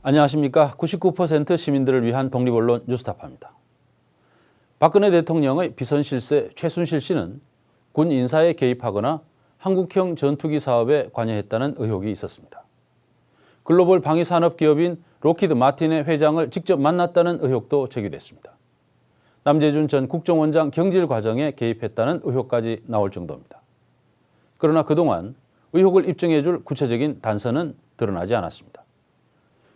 안녕하십니까. 99% 시민들을 위한 독립언론 뉴스타파입니다. 박근혜 대통령의 비선실세 최순실 씨는 군 인사에 개입하거나 한국형 전투기 사업에 관여했다는 의혹이 있었습니다. 글로벌 방위산업 기업인 록히드 마틴의 회장을 직접 만났다는 의혹도 제기됐습니다. 남재준 전 국정원장 경질 과정에 개입했다는 의혹까지 나올 정도입니다. 그러나 그동안 의혹을 입증해줄 구체적인 단서는 드러나지 않았습니다.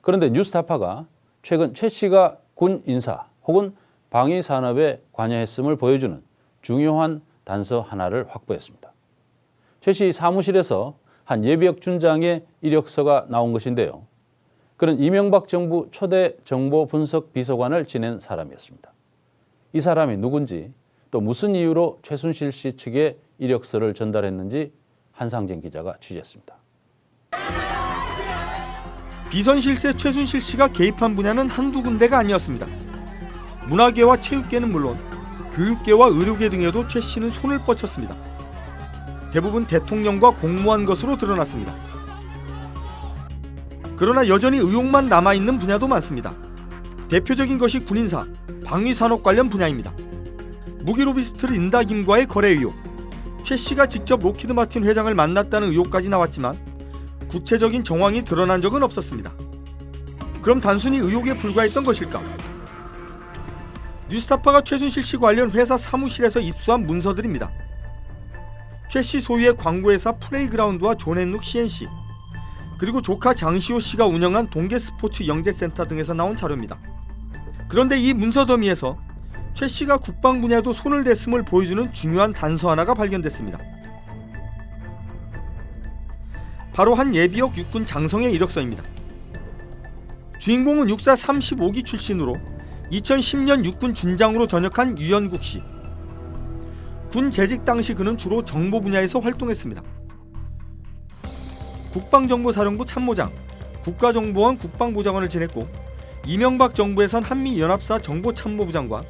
그런데 뉴스타파가 최근 최 씨가 군 인사 혹은 방위 산업에 관여했음을 보여주는 중요한 단서 하나를 확보했습니다. 최 씨 사무실에서 한 예비역 준장의 이력서가 나온 것인데요. 그는 이명박 정부 초대 정보 분석 비서관을 지낸 사람이었습니다. 이 사람이 누군지 또 무슨 이유로 최순실 씨 측에 이력서를 전달했는지 한상진 기자가 취재했습니다. 비선실세 최순실 씨가 개입한 분야는 한두 군데가 아니었습니다. 문화계와 체육계는 물론 교육계와 의료계 등에도 최 씨는 손을 뻗쳤습니다. 대부분 대통령과 공모한 것으로 드러났습니다. 그러나 여전히 의혹만 남아있는 분야도 많습니다. 대표적인 것이 군인사, 방위산업 관련 분야입니다. 무기로비스트 린다 김과의 거래 의혹, 최 씨가 직접 록히드 마틴 회장을 만났다는 의혹까지 나왔지만 구체적인 정황이 드러난 적은 없었습니다. 그럼 단순히 의혹에 불과했던 것일까? 뉴스타파가 최순실 씨 관련 회사 사무실에서 입수한 문서들입니다. 최 씨 소유의 광고회사 플레이그라운드와 존앤룩 CNC, 그리고 조카 장시호 씨가 운영한 동계스포츠 영재센터 등에서 나온 자료입니다. 그런데 이 문서 더미에서 최 씨가 국방 분야에도 손을 댔음을 보여주는 중요한 단서 하나가 발견됐습니다. 바로 한 예비역 육군 장성의 이력서입니다. 주인공은 육사 35기 출신으로 2010년 육군 준장으로 전역한 유연국 씨. 군 재직 당시 그는 주로 정보 분야에서 활동했습니다. 국방정보사령부 참모장, 국가정보원 국방보좌관을 지냈고 이명박 정부에선 한미연합사 정보참모부장과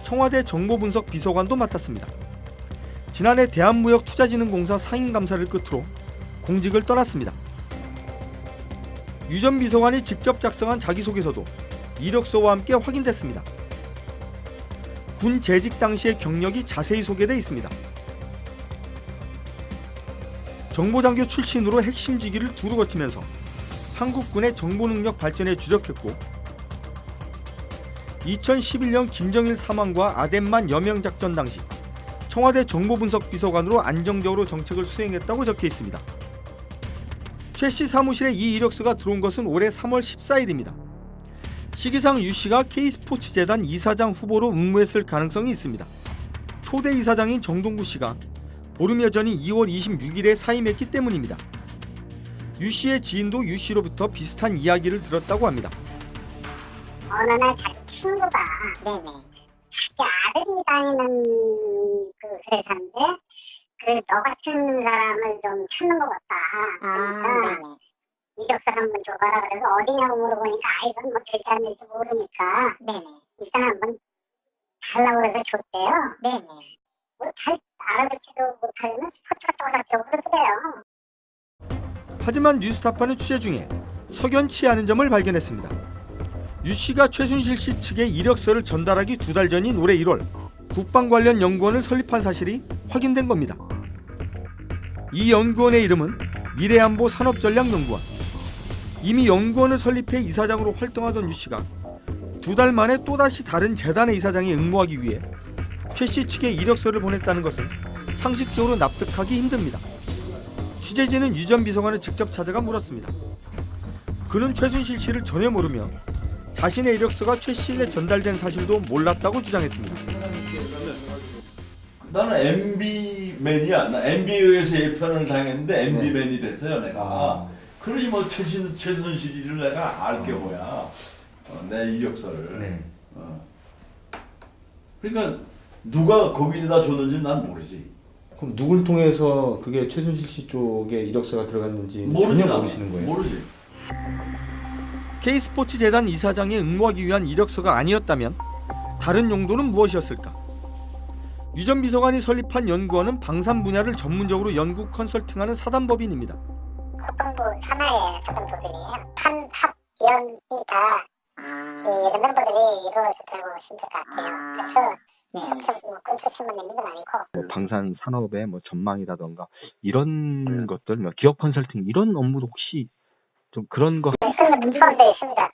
청와대 정보분석비서관도 맡았습니다. 지난해 대한무역투자진흥공사 상임감사를 끝으로 공직을 떠났습니다. 유 전 비서관이 직접 작성한 자기소개서도 이력서와 함께 확인됐습니다. 군 재직 당시의 경력이 자세히 소개되어 있습니다. 정보장교 출신으로 핵심 직위를 두루 거치면서 한국군의 정보능력 발전에 주력했고 2011년 김정일 사망과 아덴만 여명작전 당시 청와대 정보분석비서관으로 안정적으로 정책을 수행했다고 적혀 있습니다. 최 씨 사무실에 이 이력서가 들어온 것은 올해 3월 14일입니다. 시기상 유 씨가 K스포츠재단 이사장 후보로 응모했을 가능성이 있습니다. 초대 이사장인 정동구 씨가 보름여 전인 2월 26일에 사임했기 때문입니다. 유 씨의 지인도 유 씨로부터 비슷한 이야기를 들었다고 합니다. 어느 날 자기 친구가 자기 아들이 다니는 그 회사인데 너 같은 사람을 좀 찾는 것 같다. 그러니까 이력서 한번 줘봐라. 그래서 어디냐고 물어보니까 이건 뭐 될지 안 될지 모르니까 일단 한번 달라고 해서 줬대요. 뭐 잘 알아듣지도 못하면 스포츠가 쪼작쪼고 그러더래요. 하지만 뉴스타파는 취재 중에 석연치 않은 점을 발견했습니다. 유 씨가 최순실 씨 측에 이력서를 전달하기 2달 전인 올해 1월 국방 관련 연구원을 설립한 사실이 확인된 겁니다. 이 연구원의 이름은 미래안보 산업전략연구원. 이미 연구원을 설립해 이사장으로 활동하던 유 씨가 2달 만에 또다시 다른 재단의 이사장에 응모하기 위해 최 씨 측에 이력서를 보냈다는 것은 상식적으로 납득하기 힘듭니다. 취재진은 유 전 비서관을 직접 찾아가 물었습니다. 그는 최순실 씨를 전혀 모르며 자신의 이력서가 최 씨에게 전달된 사실도 몰랐다고 주장했습니다. 나는 MB맨이야. 나 MB에서 편을 당했는데 MB맨이 됐어요 내가. 그러니 뭐 최순실이를 내가 알게 뭐야. 내 이력서를. 그러니까 누가 거기다 줬는지 난 모르지. 그럼 누굴 통해서 그게 최순실 씨 쪽에 이력서가 들어갔는지 모르지, 전혀 모르시는 거예요? 모르지. K스포츠재단 이사장에 응모하기 위한 이력서가 아니었다면 다른 용도는 무엇이었을까? 유 전 비서관이 설립한 연구원은 방산 분야를 전문적으로 연구 컨설팅하는 사단법인입니다. 국방부 산하의 사단법인이에요. 탄, 합, 연 관련이니까 여러 멤버들이 이루어졌다고 보시면 될 것 같아요. 그래서 엄청 큰 초심만 있는 건 아니고. 방산 산업의 뭐 전망이라던가 이런 것들, 뭐 기업 컨설팅 이런 업무도 혹시 좀 그런 거 그런 건 포함되어 있습니다.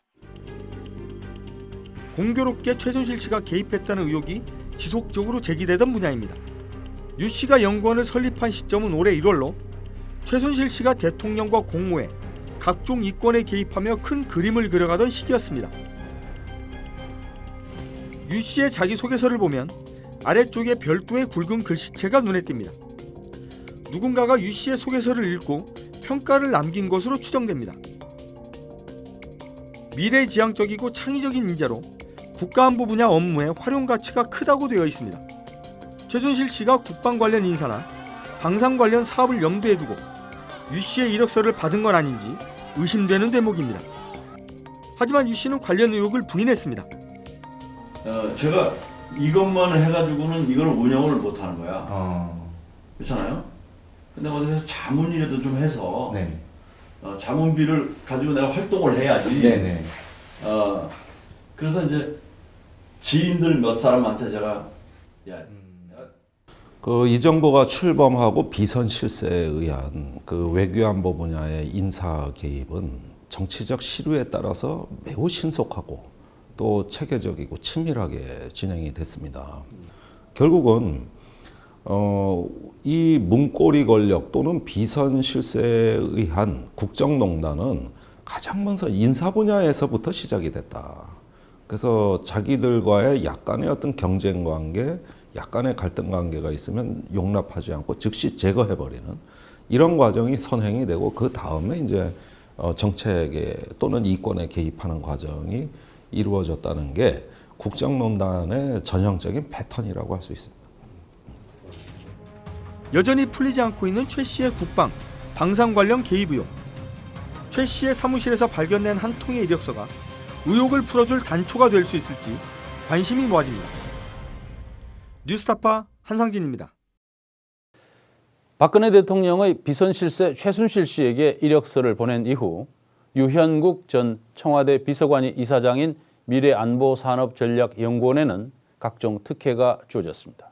공교롭게 최순실 씨가 개입했다는 의혹이 지속적으로 제기되던 분야입니다. 유 씨가 연구원을 설립한 시점은 올해 1월로 최순실 씨가 대통령과 공모해 각종 이권에 개입하며 큰 그림을 그려가던 시기였습니다. 유 씨의 자기소개서를 보면 아래쪽에 별도의 굵은 글씨체가 눈에 띕니다. 누군가가 유 씨의 소개서를 읽고 평가를 남긴 것으로 추정됩니다. 미래지향적이고 창의적인 인재로 국가안보 분야 업무의 활용 가치가 크다고 되어 있습니다. 최순실 씨가 국방 관련 인사나 방산 관련 사업을 염두에 두고 유 씨의 이력서를 받은 건 아닌지 의심되는 대목입니다. 하지만 유 씨는 관련 의혹을 부인했습니다. 제가 이것만 해가지고는 이걸 운영을 못 하는 거야. 그렇잖아요? 근데 어디서 자문이라도 좀 해서 네. 자문비를 가지고 내가 활동을 해야지. 네네. 그래서 이제 지인들 몇 사람한테 제가 이 정부가 출범하고 비선 실세에 의한 그 외교안보 분야의 인사 개입은 정치적 시류에 따라서 매우 신속하고 또 체계적이고 친밀하게 진행이 됐습니다. 결국은 이 문고리 권력 또는 비선 실세에 의한 국정농단은 가장 먼저 인사 분야에서부터 시작이 됐다. 그래서 자기들과의 약간의 어떤 경쟁 관계, 약간의 갈등 관계가 있으면 용납하지 않고 즉시 제거해버리는 이런 과정이 선행이 되고 그 다음에 이제 정책에 또는 이권에 개입하는 과정이 이루어졌다는 게 국정농단의 전형적인 패턴이라고 할 수 있습니다. 여전히 풀리지 않고 있는 최 씨의 국방, 방산 관련 개입 의혹. 최 씨의 사무실에서 발견된 한 통의 이력서가 의혹을 풀어줄 단초가 될 수 있을지 관심이 모아집니다. 뉴스타파 한상진입니다. 박근혜 대통령의 비선실세 최순실 씨에게 이력서를 보낸 이후 유현국 전 청와대 비서관이 이사장인 미래안보산업전략연구원에는 각종 특혜가 주어졌습니다.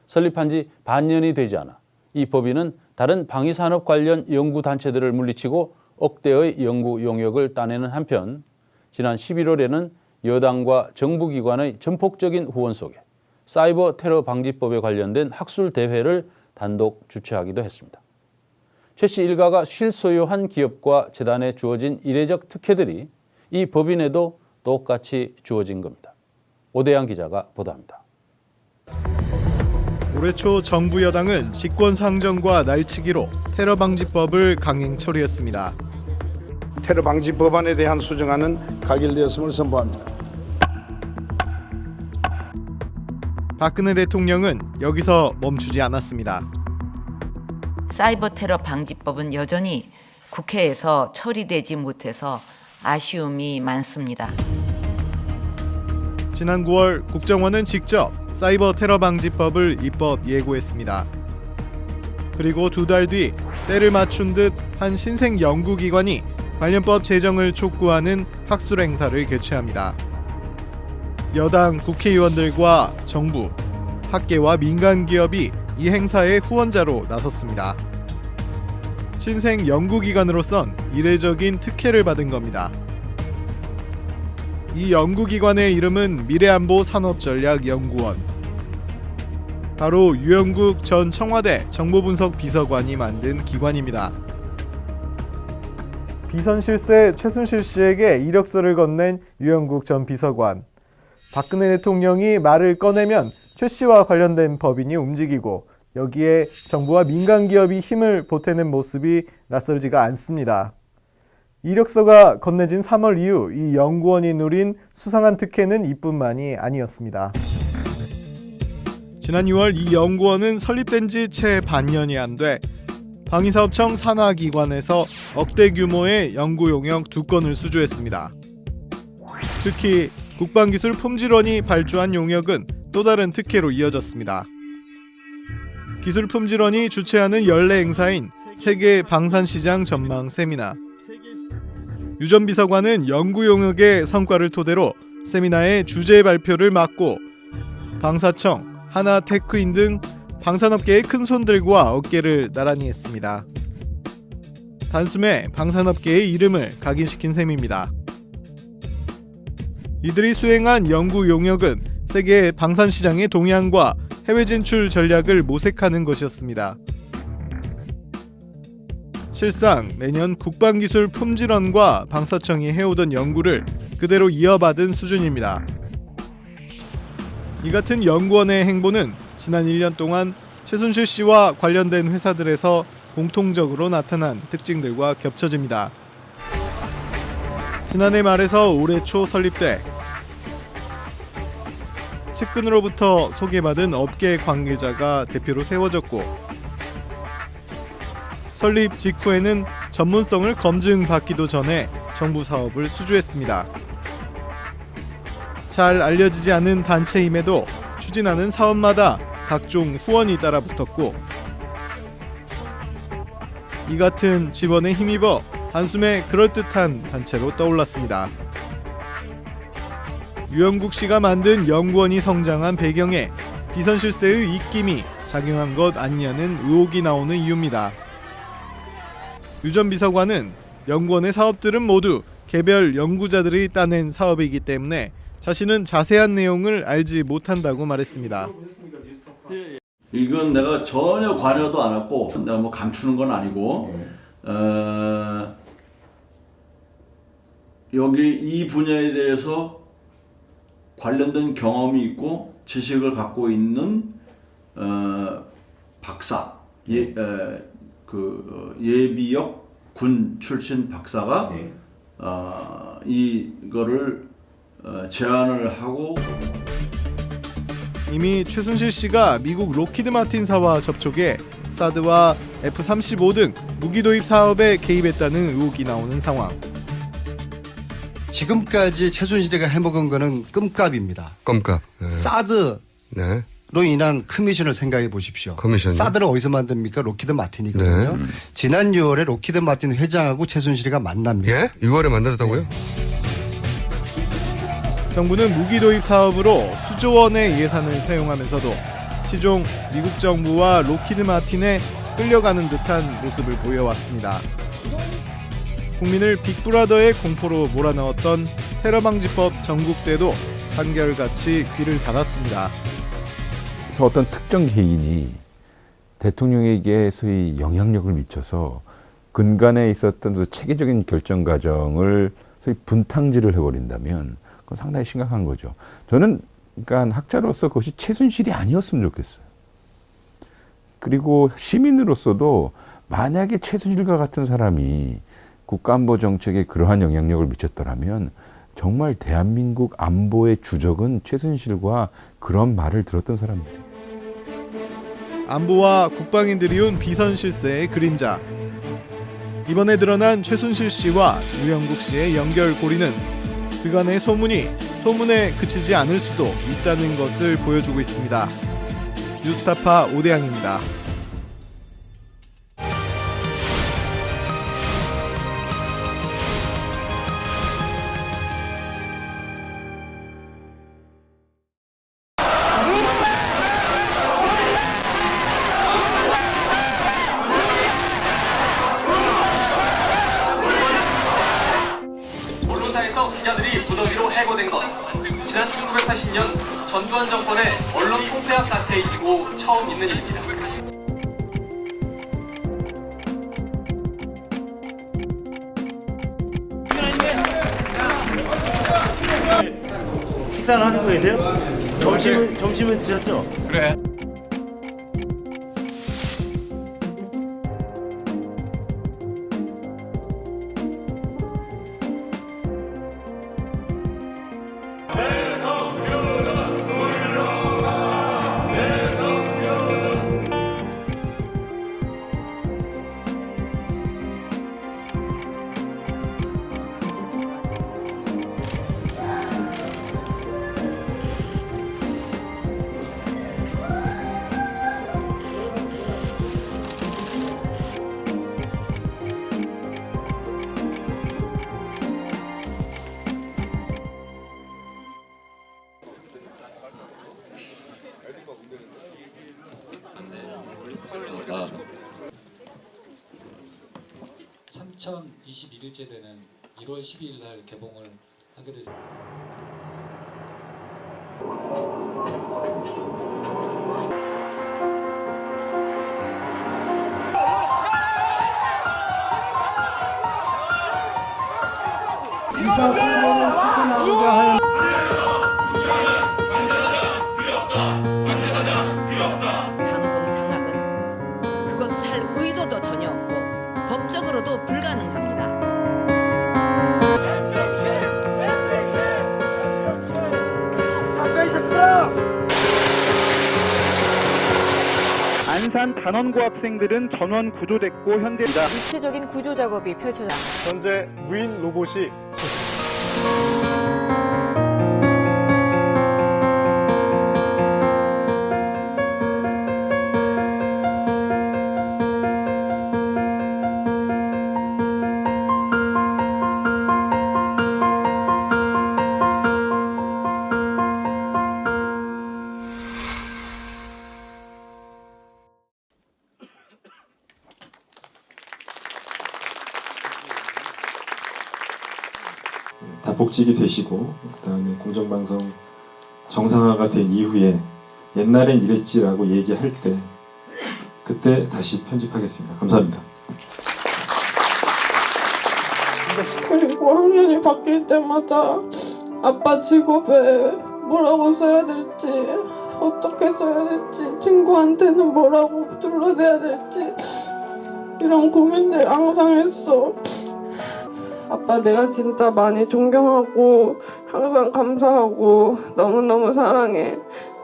설립한 지 반년이 되지 않아 이 법인은 다른 방위산업 관련 연구단체들을 물리치고 억대의 연구 용역을 따내는 한편 지난 11월에는 여당과 정부기관의 전폭적인 후원 속에 사이버 테러 방지법에 관련된 학술 대회를 단독 주최하기도 했습니다. 최 씨 일가가 실소유한 기업과 재단에 주어진 이례적 특혜들이 이 법인에도 똑같이 주어진 겁니다. 오대양 기자가 보도합니다. 올해 초 정부 여당은 직권 상정과 날치기로 테러 방지법을 강행 처리했습니다. 테러 방지 법안에 대한 수정안은 가결되었음을 선포합니다. 박근혜 대통령은 여기서 멈추지 않았습니다. 사이버 테러 방지법은 여전히 국회에서 처리되지 못해서 아쉬움이 많습니다. 지난 9월 국정원은 직접 사이버 테러 방지법을 입법 예고했습니다. 그리고 두 달 뒤 때를 맞춘 듯 한 신생 연구기관이 관련법 제정을 촉구하는 학술 행사를 개최합니다. 여당 국회의원들과 정부, 학계와 민간 기업이 이 행사의 후원자로 나섰습니다. 신생 연구기관으로선 이례적인 특혜를 받은 겁니다. 이 연구기관의 이름은 미래안보산업전략연구원. 바로 유현국 전 청와대 정보분석비서관이 만든 기관입니다. 비선실세 최순실 씨에게 이력서를 건넨 유현국 전 비서관. 박근혜 대통령이 말을 꺼내면 최 씨와 관련된 법인이 움직이고 여기에 정부와 민간 기업이 힘을 보태는 모습이 낯설지가 않습니다. 이력서가 건네진 3월 이후 이 연구원이 누린 수상한 특혜는 이뿐만이 아니었습니다. 지난 6월 이 연구원은 설립된 지 채 반년이 안 돼 방위사업청 산하기관에서 억대 규모의 연구 용역 2건을 수주했습니다. 특히 국방기술 품질원이 발주한 용역은 또 다른 특혜로 이어졌습니다. 기술 품질원이 주최하는 연례 행사인 세계 방산시장 전망 세미나. 유 전 비서관은 연구 용역의 성과를 토대로 세미나의 주제 발표를 맡고 방사청, 하나테크인 등 방산업계의 큰 손들과 어깨를 나란히 했습니다. 단숨에 방산업계의 이름을 각인시킨 셈입니다. 이들이 수행한 연구 용역은 세계 방산 시장의 동향과 해외 진출 전략을 모색하는 것이었습니다. 실상 매년 국방기술 품질원과 방사청이 해오던 연구를 그대로 이어받은 수준입니다. 이 같은 연구원의 행보는 지난 1년 동안 최순실 씨와 관련된 회사들에서 공통적으로 나타난 특징들과 겹쳐집니다. 지난해 말에서 올해 초 설립돼 측근으로부터 소개받은 업계 관계자가 대표로 세워졌고 설립 직후에는 전문성을 검증받기도 전에 정부 사업을 수주했습니다. 잘 알려지지 않은 단체임에도 추진하는 사업마다 각종 후원이 따라붙었고 이 같은 지원에 힘입어 단숨에 그럴듯한 단체로 떠올랐습니다. 유영국 씨가 만든 연구원이 성장한 배경에 비선실세의 입김이 작용한 것 아니냐는 의혹이 나오는 이유입니다. 유 전 비서관은 연구원의 사업들은 모두 개별 연구자들이 따낸 사업이기 때문에 자신은 자세한 내용을 알지 못한다고 말했습니다. 이건 내가 전혀 관여도 안 했고 내가 뭐 감추는 건 아니고 여기 이 분야에 대해서 관련된 경험이 있고 지식을 갖고 있는 박사 예비역 군 출신 박사가 이거를 제안을 하고 이미 최순실 씨가 미국 로키드 마틴사와 접촉해 사드와 F-35 등 무기 도입 사업에 개입했다는 의혹이 나오는 상황. 지금까지 최순실이가 해먹은 거는 껌값입니다. 껌값. 네. 사드로 네. 인한 커미션을 생각해 보십시오. 커미션. 사드를 어디서 만듭니까? 로키드 마틴이거든요. 네. 지난 6월에 로키드 마틴 회장하고 최순실이가 만납니다. 예? 6월에 만났다고요? 네. 정부는 무기 도입 사업으로 수조 원의 예산을 사용하면서도 시종 미국 정부와 로키드 마틴에 끌려가는 듯한 모습을 보여왔습니다. 국민을 빅브라더의 공포로 몰아넣었던 테러방지법 전국 때도 한결같이 귀를 닫았습니다. 그래서 어떤 특정 개인이 대통령에게 소위 영향력을 미쳐서 근간에 있었던 그 체계적인 결정 과정을 소위 분탕질을 해버린다면 그건 상당히 심각한 거죠. 저는 그러니까 학자로서 그것이 최순실이 아니었으면 좋겠어요. 그리고 시민으로서도 만약에 최순실과 같은 사람이 국가안보 정책에 그러한 영향력을 미쳤더라면 정말 대한민국 안보의 주적은 최순실과 그런 말을 들었던 사람입니다. 안보와 국방인들이 온 비선실세의 그림자. 이번에 드러난 최순실 씨와 유영국 씨의 연결고리는 그간의 소문에 그치지 않을 수도 있다는 것을 보여주고 있습니다. 뉴스타파 오대양입니다. 언론사에서 기자들이 무더기로 해고된 것. 지난 1980년 전두환 정권의 언론 통폐합 사태 이후 처음 있는 일입니다. 식사는 하는 거예요? 돼요? 점심은 드셨죠? 그래. (3021일째) 되는 1월 12일 날 개봉을 하게 됐습니다. 방송 장악은 그것을 할 의도도 전혀 없고 법적으로도 불가능합니다. 안산 단원고 학생들은 전원 구조됐고 현재입니다. 입체적인 구조 작업이 펼쳐졌습니다. 현재 무인 로봇이 다 복직이 되시고 그다음에 공정방송 정상화가 된 이후에 옛날엔 이랬지라고 얘기할 때 그때 다시 편집하겠습니다. 감사합니다. 그리고 학년이 바뀔 때마다 아빠 직업에 뭐라고 써야 될지, 어떻게 써야 될지, 친구한테는 뭐라고 둘러대야 될지 이런 고민들 항상 했어. 아빠 내가 진짜 많이 존경하고 항상 감사하고 너무너무 사랑해.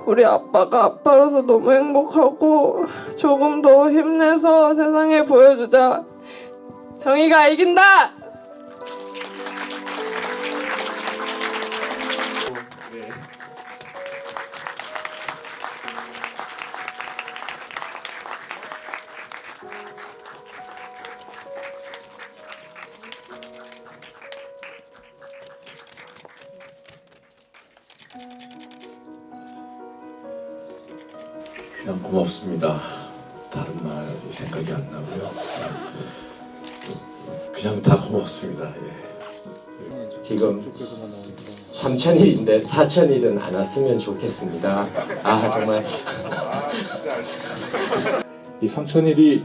우리 아빠가 아빠로서 너무 행복하고 조금 더 힘내서 세상에 보여주자. 정의가 이긴다! 그냥 고맙습니다. 다른 말이 생각이 안 나고요. 그냥 다 고맙습니다. 예. 지금 3,000일인데 4,000일은 안 왔으면 좋겠습니다. 아 정말 이 3,000일이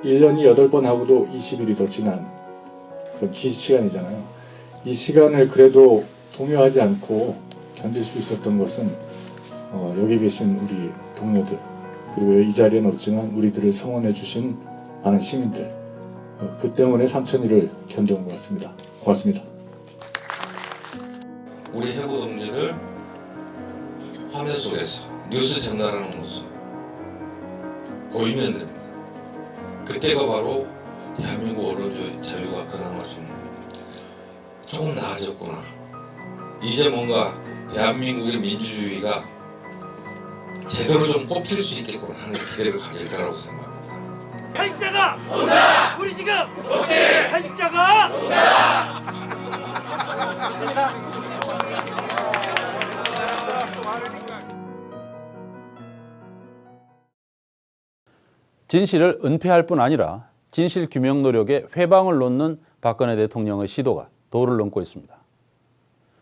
1년이 8번 하고도 20일이 더 지난 그런 긴 시간이잖아요. 이 시간을 그래도 동요하지 않고 견딜 수 있었던 것은 여기 계신 우리 동료들, 그리고 이 자리에는 없지만 우리들을 성원해 주신 많은 시민들, 그 때문에 3,000일을 견뎌온 것 같습니다. 고맙습니다. 우리 해고 동료들 화면 속에서 뉴스 전달하는 모습 보이면 됩니다. 그때가 바로 대한민국 언론 자유가 그나마 조금 나아졌구나. 이제 뭔가 대한민국의 민주주의가 제대로 좀 꼽힐 수 있겠구나 하는 기대를 가질 거라고 생각합니다. 한식자가 온다! 우리 지금 한식자가 온다! 진실을 은폐할 뿐 아니라 진실 규명 노력에 회방을 놓는 박근혜 대통령의 시도가 도를 넘고 있습니다.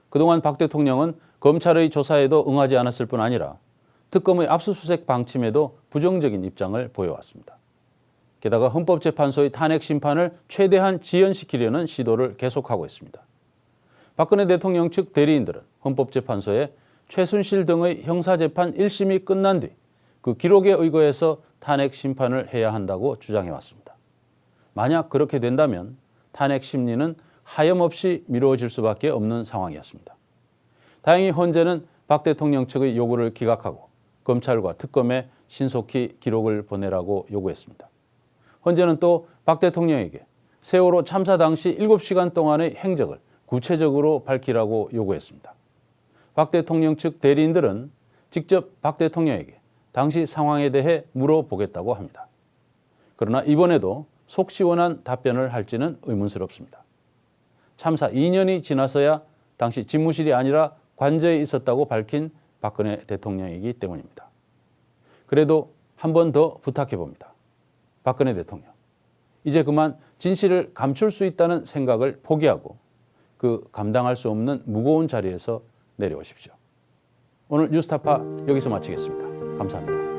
그동안 박 대통령은 검찰의 조사에도 응하지 않았을 뿐 아니라 특검의 압수수색 방침에도 부정적인 입장을 보여왔습니다. 게다가 헌법재판소의 탄핵 심판을 최대한 지연시키려는 시도를 계속하고 있습니다. 박근혜 대통령 측 대리인들은 헌법재판소에 최순실 등의 형사재판 1심이 끝난 뒤 그 기록에 의거해서 탄핵 심판을 해야 한다고 주장해왔습니다. 만약 그렇게 된다면 탄핵 심리는 하염없이 미뤄질 수밖에 없는 상황이었습니다. 다행히 헌재는 박 대통령 측의 요구를 기각하고 검찰과 특검에 신속히 기록을 보내라고 요구했습니다. 헌재는 또 박 대통령에게 세월호 참사 당시 7시간 동안의 행적을 구체적으로 밝히라고 요구했습니다. 박 대통령 측 대리인들은 직접 박 대통령에게 당시 상황에 대해 물어보겠다고 합니다. 그러나 이번에도 속 시원한 답변을 할지는 의문스럽습니다. 참사 2년이 지나서야 당시 집무실이 아니라 관저에 있었다고 밝힌 박근혜 대통령이기 때문입니다. 그래도 한 번 더 부탁해 봅니다. 박근혜 대통령, 이제 그만 진실을 감출 수 있다는 생각을 포기하고 그 감당할 수 없는 무거운 자리에서 내려오십시오. 오늘 뉴스타파 여기서 마치겠습니다. 감사합니다.